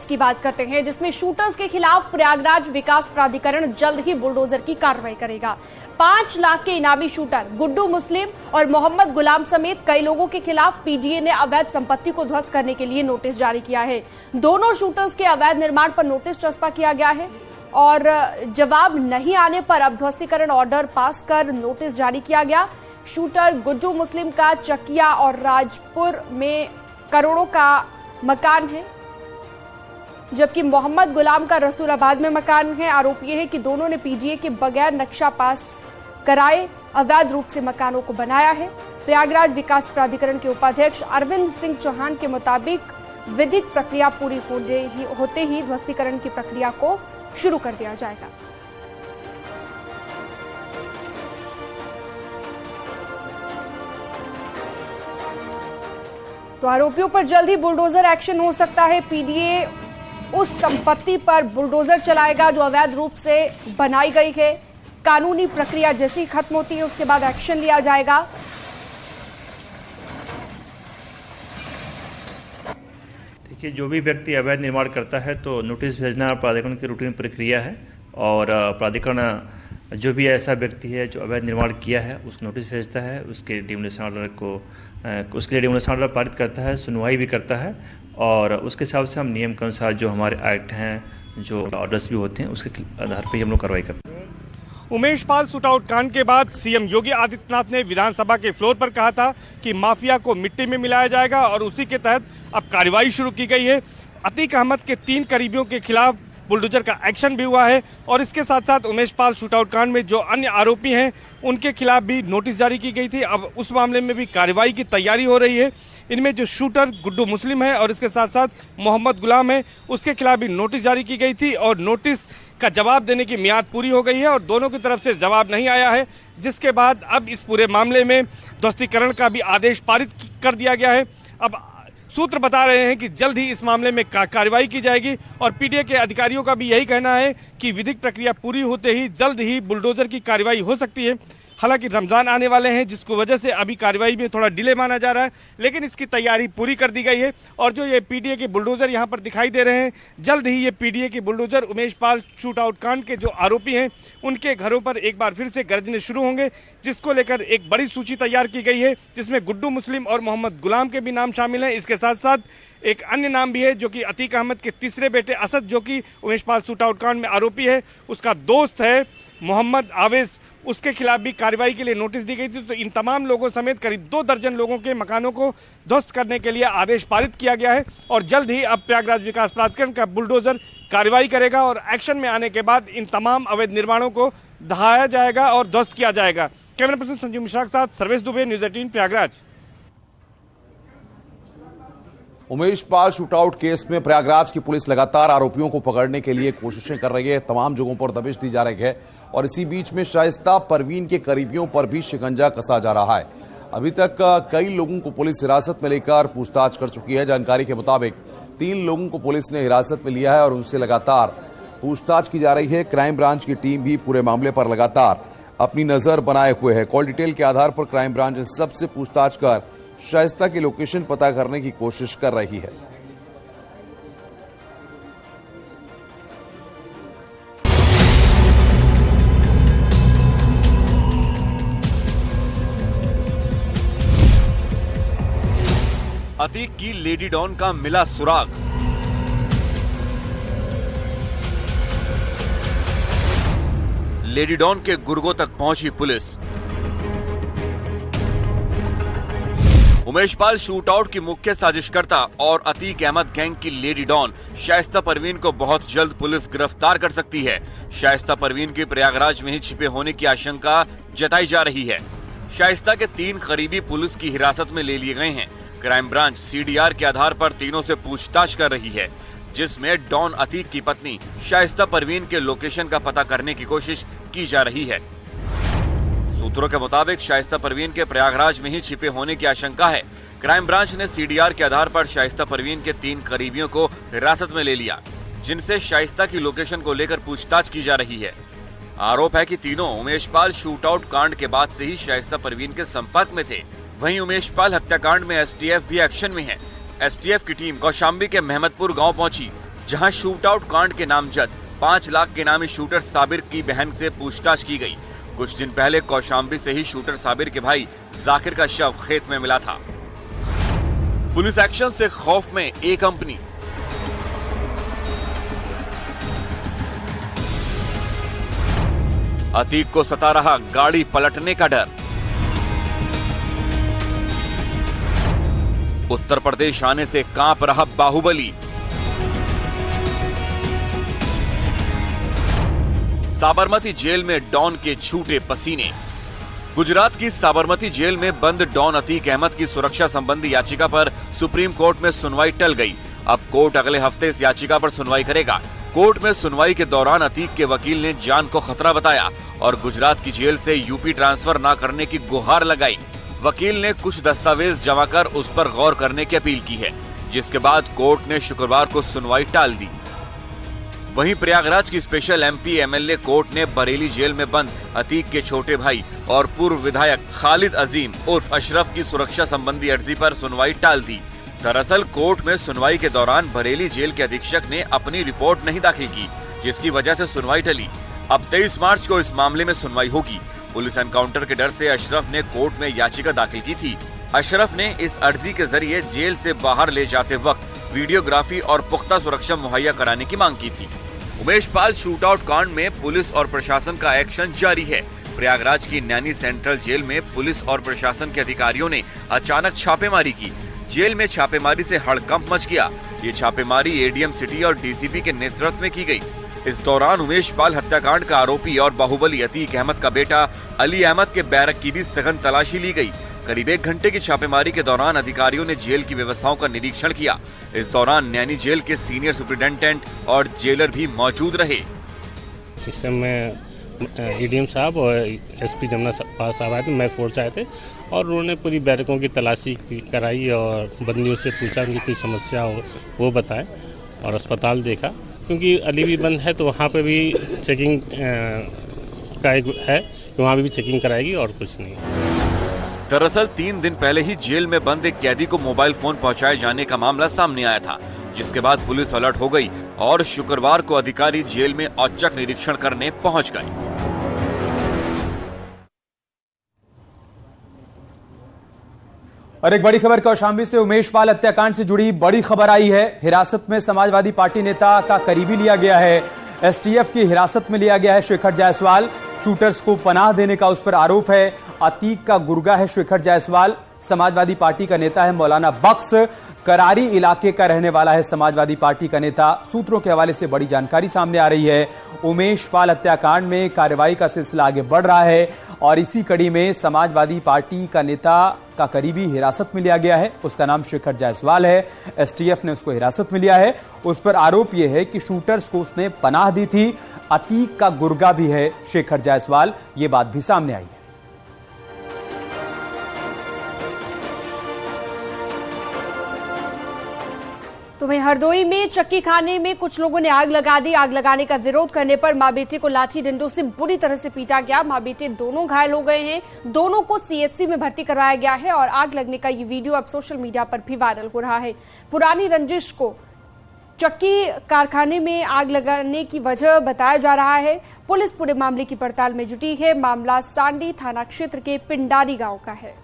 Case की बात करते हैं, जिसमें शूटर्स के खिलाफ प्रयागराज विकास प्राधिकरण जल्द ही बुलडोजर की कार्रवाई करेगा। 5 लाख के इनामी शूटर गुड्डू मुस्लिम और मोहम्मद गुलाम समेत कई लोगों के खिलाफ पीडीए ने अवैध संपत्ति को ध्वस्त करने के लिए नोटिस जारी किया है। दोनों शूटर्स के अवैध निर्माण पर नोटिस चस्पा किया गया है और जवाब नहीं आने पर अब ध्वस्तीकरण ऑर्डर पास कर नोटिस जारी किया गया। शूटर गुड्डू मुस्लिम का चकिया और राजपुर में करोड़ों का मकान है, जबकि मोहम्मद गुलाम का रसूलाबाद में मकान है। आरोप यह है कि दोनों ने पीजीए के बगैर नक्शा पास कराए अवैध रूप से मकानों को बनाया है। प्रयागराज विकास प्राधिकरण के उपाध्यक्ष अरविंद सिंह चौहान के मुताबिक विधिक प्रक्रिया पूरी होते ही ध्वस्तीकरण की प्रक्रिया को शुरू कर दिया जाएगा। तो आरोपियों पर जल्द ही बुलडोजर एक्शन हो सकता है। पीडीए उस संपत्ति पर बुलडोजर चलाएगा जो अवैध रूप से बनाई गई है। कानूनी प्रक्रिया जैसी खत्म होती है उसके बाद एक्शन लिया जाएगा। देखिए, जो भी व्यक्ति अवैध निर्माण करता है तो नोटिस भेजना प्राधिकरण की रूटीन प्रक्रिया है और प्राधिकरण जो भी ऐसा व्यक्ति है जो अवैध निर्माण किया है उस नोटिस भेजता है, उसके डिमोलिशन ऑर्डर को उसके लिए डिमोलिशन ऑर्डर पारित करता है, सुनवाई भी करता है और उसके हिसाब से हम नियम के अनुसार जो हमारे एक्ट हैं, जो ऑर्डर्स भी होते हैं, उसके आधार पर हम लोग कार्रवाई करते हैं। उमेश पाल शूटआउट कांड के बाद सीएम योगी आदित्यनाथ ने विधानसभा के फ्लोर पर कहा था कि माफिया को मिट्टी में मिलाया जाएगा और उसी के तहत अब कार्रवाई शुरू की गई है। अतीक अहमद के 3 करीबियों के खिलाफ बुलडोजर का एक्शन भी हुआ है और इसके साथ साथ उमेश पाल शूटआउट कांड में जो अन्य आरोपी हैं उनके खिलाफ भी नोटिस जारी की गई थी। अब उस मामले में भी कार्रवाई की तैयारी हो रही है। इनमें जो शूटर गुड्डू मुस्लिम है और इसके साथ साथ मोहम्मद गुलाम है उसके खिलाफ भी नोटिस जारी की गई थी और नोटिस का जवाब देने की मियाद पूरी हो गई है और दोनों की तरफ से जवाब नहीं आया है, जिसके बाद अब इस पूरे मामले में ध्वस्तीकरण का भी आदेश पारित कर दिया गया है। अब सूत्र बता रहे हैं कि जल्द ही इस मामले में कार्रवाई की जाएगी और पीडीए के अधिकारियों का भी यही कहना है कि विधिक प्रक्रिया पूरी होते ही जल्द ही बुलडोजर की कार्रवाई हो सकती है। हालांकि रमजान आने वाले हैं जिसकी वजह से अभी कार्रवाई में थोड़ा डिले माना जा रहा है, लेकिन इसकी तैयारी पूरी कर दी गई है और जो ये पीडीए के बुलडोजर यहां पर दिखाई दे रहे हैं, जल्द ही ये पीडीए के बुलडोजर उमेश पाल शूटआउट कांड के जो आरोपी हैं उनके घरों पर एक बार फिर से गरजने शुरू होंगे, जिसको लेकर एक बड़ी सूची तैयार की गई है जिसमें गुड्डू मुस्लिम और मोहम्मद गुलाम के भी नाम शामिल हैं। इसके साथ साथ एक अन्य नाम भी है जो कि अतीक अहमद के तीसरे बेटे असद, जो कि उमेश पाल शूटआउट कांड में आरोपी है, उसका दोस्त है मोहम्मद आवेज, उसके खिलाफ भी कार्रवाई के लिए नोटिस दी गई थी। तो इन तमाम लोगों समेत करीब 2 दर्जन लोगों के मकानों को ध्वस्त करने के लिए आदेश पारित किया गया है और जल्द ही अब प्रयागराज विकास प्राधिकरण का बुलडोजर कार्रवाई करेगा और एक्शन में आने के बाद इन तमाम अवैध निर्माणों को दहाया जाएगा और ध्वस्त किया जाएगा। कैमरा पर्सन संजीव मिश्रा के साथ Sarvesh Dubey, news 18 Prayagraj. Umesh Pal shootout case में प्रयागराज की पुलिस लगातार आरोपियों को पकड़ने के लिए कोशिशें कर रही है, तमाम जगहों पर दबिश दी जा रही है और इसी बीच में शाइस्ता परवीन के करीबियों पर भी शिकंजा कसा जा रहा है। अभी तक कई लोगों को पुलिस हिरासत में लेकर पूछताछ कर चुकी है। जानकारी के मुताबिक 3 लोगों को पुलिस ने हिरासत में लिया है और उनसे लगातार पूछताछ की जा रही है। क्राइम ब्रांच की टीम भी पूरे मामले पर लगातार अपनी नजर बनाए हुए है। कॉल डिटेल के आधार पर क्राइम ब्रांच सबसे पूछताछ कर शाइस्ता की लोकेशन पता करने की कोशिश कर रही है। अतीक की लेडी डॉन का मिला सुराग। लेडी डॉन के गुर्गों तक पहुंची पुलिस। उमेश पाल शूटआउट की मुख्य साजिशकर्ता और अतीक अहमद गैंग की लेडी डॉन शाइस्ता परवीन को बहुत जल्द पुलिस गिरफ्तार कर सकती है। शाइस्ता परवीन के प्रयागराज में ही छिपे होने की आशंका जताई जा रही है। शाइस्ता के 3 करीबी पुलिस की हिरासत में ले लिए गए हैं। क्राइम ब्रांच सीडीआर के आधार पर तीनों से पूछताछ कर रही है, जिसमें डॉन अतीक की पत्नी शाइस्ता परवीन के लोकेशन का पता करने की कोशिश की जा रही है। सूत्रों के मुताबिक शाइस्ता परवीन के प्रयागराज में ही छिपे होने की आशंका है। क्राइम ब्रांच ने सीडीआर के आधार पर शाइस्ता परवीन के 3 करीबियों को हिरासत में ले लिया, जिनसे शाइस्ता की लोकेशन को लेकर पूछताछ की जा रही है। आरोप है कि तीनों उमेश पाल शूटआउट कांड के बाद से ही शाइस्ता परवीन के संपर्क में थे। वहीं उमेश पाल हत्याकांड में एसटीएफ भी एक्शन में है। एसटीएफ की टीम कौशाम्बी के महमदपुर गांव पहुंची जहां शूटआउट कांड के नामजद 5 लाख के इनामी शूटर साबिर की बहन से पूछताछ की गई। कुछ दिन पहले कौशाम्बी से ही शूटर साबिर के भाई जाकिर का शव खेत में मिला था। पुलिस एक्शन से खौफ में ए कंपनी। अतीक को सता रहा गाड़ी पलटने का डर। उत्तर प्रदेश आने से कांप रहा बाहुबली। साबरमती जेल में डॉन के छूटे पसीने। गुजरात की साबरमती जेल में बंद डॉन अतीक अहमद की सुरक्षा संबंधी याचिका पर सुप्रीम कोर्ट में सुनवाई टल गई। अब कोर्ट अगले हफ्ते इस याचिका पर सुनवाई करेगा। कोर्ट में सुनवाई के दौरान अतीक के वकील ने जान को खतरा बताया और गुजरात की जेल से यूपी ट्रांसफर न करने की गुहार लगाई। वकील ने कुछ दस्तावेज जमा कर उस पर गौर करने की अपील की है, जिसके बाद कोर्ट ने शुक्रवार को सुनवाई टाल दी। वहीं प्रयागराज की स्पेशल एमपी एमएलए कोर्ट ने बरेली जेल में बंद अतीक के छोटे भाई और पूर्व विधायक खालिद अजीम उर्फ अशरफ की सुरक्षा संबंधी अर्जी पर सुनवाई टाल दी। दरअसल कोर्ट में सुनवाई के दौरान बरेली जेल के अधीक्षक ने अपनी रिपोर्ट नहीं दाखिल की, जिसकी वजह से सुनवाई टली। अब 23 मार्च को इस मामले में सुनवाई होगी। पुलिस एनकाउंटर के डर से अशरफ ने कोर्ट में याचिका दाखिल की थी। अशरफ ने इस अर्जी के जरिए जेल से बाहर ले जाते वक्त वीडियोग्राफी और पुख्ता सुरक्षा मुहैया कराने की मांग की थी। उमेश पाल शूटआउट कांड में पुलिस और प्रशासन का एक्शन जारी है। प्रयागराज की नैनी सेंट्रल जेल में पुलिस और प्रशासन के अधिकारियों ने अचानक छापेमारी की। जेल में छापेमारी से हड़कंप मच गया। ये छापेमारी एडीएम सिटी और डीसीपी के नेतृत्व में की गई। इस दौरान उमेश पाल हत्याकांड का आरोपी और बाहुबली अतीक अहमद का बेटा अली अहमद के बैरक की भी सघन तलाशी ली गई। करीब 1 घंटे की छापेमारी के दौरान अधिकारियों ने जेल की व्यवस्थाओं का निरीक्षण किया। इस दौरान नैनी जेल के सीनियर सुपरिटेंडेंट और जेलर भी मौजूद रहे। इस समय एडीएम साहब और एसपी जमुना साहब आए थे, मैं फोर्स आए थे और उन्होंने पूरी बैरकों की तलाशी कराई और बंदियों से पूछा उनकी कोई समस्या हो वो बताएं और अस्पताल देखा, क्योंकि अली भी बंद है तो वहाँ पे भी चेकिंग का एक है कि वहाँ भी चेकिंग कराएगी और कुछ नहीं। दरअसल 3 दिन पहले ही जेल में बंद एक कैदी को मोबाइल फोन पहुंचाए जाने का मामला सामने आया था, जिसके बाद पुलिस अलर्ट हो गई और शुक्रवार को अधिकारी जेल में औचक निरीक्षण करने पहुंच गए। और एक बड़ी खबर कौशाम्बी से उमेश पाल हत्याकांड से जुड़ी बड़ी खबर आई है। हिरासत में समाजवादी पार्टी नेता का करीबी लिया गया है। एसटीएफ की हिरासत में लिया गया है शेखर जायसवाल। शूटर्स को पनाह देने का उस पर आरोप है। अतीक का गुर्गा है शेखर जायसवाल। समाजवादी पार्टी का नेता है मौलाना बख्श। करारी इलाके का रहने वाला है समाजवादी पार्टी का नेता। सूत्रों के हवाले से बड़ी जानकारी सामने आ रही है। उमेश पाल हत्याकांड में कार्रवाई का सिलसिला आगे बढ़ रहा है और इसी कड़ी में समाजवादी पार्टी का नेता का करीबी हिरासत में लिया गया है। उसका नाम शेखर जायसवाल है। एसटीएफ ने उसको हिरासत में लिया है। उस पर आरोप यह है कि शूटर्स को उसने पनाह दी थी। अतीक का गुर्गा भी है शेखर जायसवाल। ये बात भी सामने आई है। तो वहीं हरदोई में चक्की खाने में कुछ लोगों ने आग लगा दी। आग लगाने का विरोध करने पर मां बेटे को लाठी डंडों से बुरी तरह से पीटा गया। मां बेटे दोनों घायल हो गए हैं। दोनों को सीएचसी में भर्ती करवाया गया है और आग लगने का ये वीडियो अब सोशल मीडिया पर भी वायरल हो रहा है। पुरानी रंजिश को चक्की कारखाने में आग लगाने की वजह बताया जा रहा है। पुलिस पूरे मामले की पड़ताल में जुटी है। मामला सांडी थाना क्षेत्र के पिंडारी गांव का है।